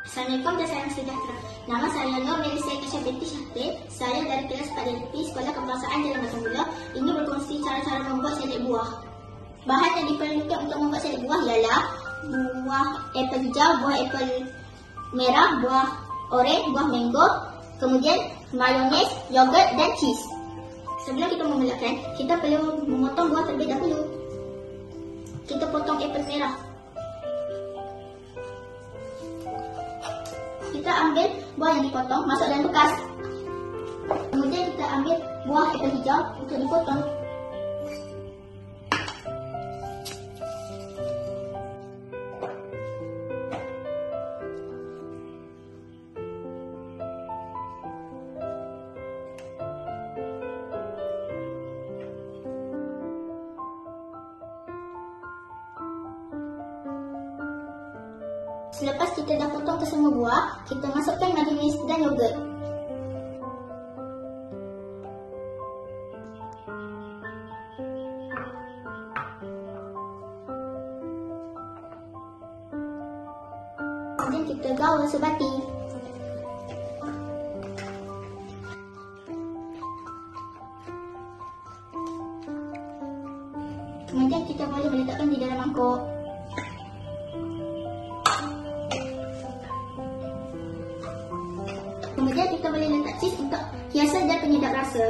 Assalamualaikum dan salam sejahtera. Nama saya Nur Melissa Kasha binti Syahtir. Saya dari kelas 4 LP Sekolah Kebangsaan Jalan Batu Mula. Ini berkongsi cara-cara membuat salad buah. Bahan yang diperlukan untuk membuat salad buah ialah buah apel hijau, buah apel merah, buah oren, buah mango, kemudian mayones, yogurt dan cheese. Sebelum kita memulakan, kita perlu memotong buah terlebih dahulu. Kita potong apel merah. Kita ambil buah yang dipotong, masuk dalam bekas. Kemudian kita ambil buah apel hijau untuk dipotong. Selepas kita dah potong ke semua buah, kita masukkan mayones dan yogurt. Kemudian kita gaul sebati. Kemudian kita boleh meletakkan di dalam mangkuk. Kemudian kita boleh letak cheese untuk hiasan dan penyedap rasa.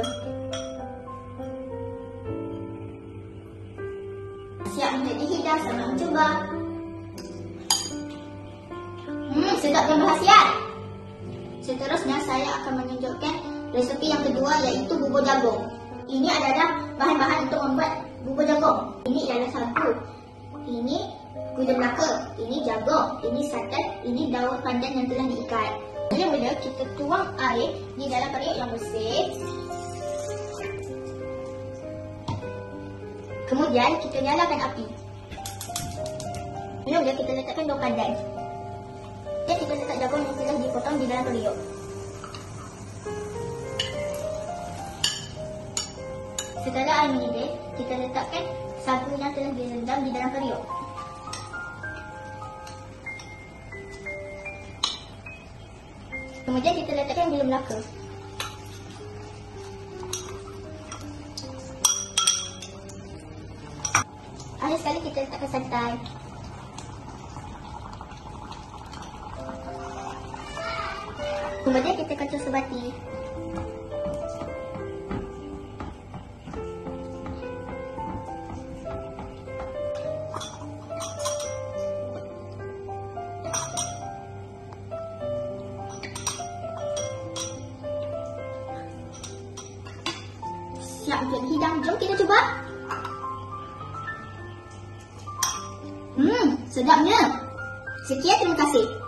Siap untuk dihidang, selamat mencuba. Sedap dan berkhasiat. Seterusnya saya akan menunjukkan resepi yang kedua, iaitu bubur jagung. Ini adalah bahan-bahan untuk membuat bubur jagung. Ini ialah sagu, ini gula melaka, ini jagung, ini santan, ini daun pandan yang telah diikat. Mula-mula kita tuang air di dalam periuk yang bersih. Kemudian kita nyalakan api. Mula-mula kita letakkan daun pandan. Dan kita letak jagung yang telah dipotong di dalam periuk. Setelah air mendidih, kita letakkan sagu yang telah direndam di dalam periuk. Kemudian kita letakkan gula melaka. Akhir sekali kita letakkan santan. Kemudian kita kacau sebati. Siap untuk dihidang. Jom kita cuba. Sedapnya. Sekian, terima kasih.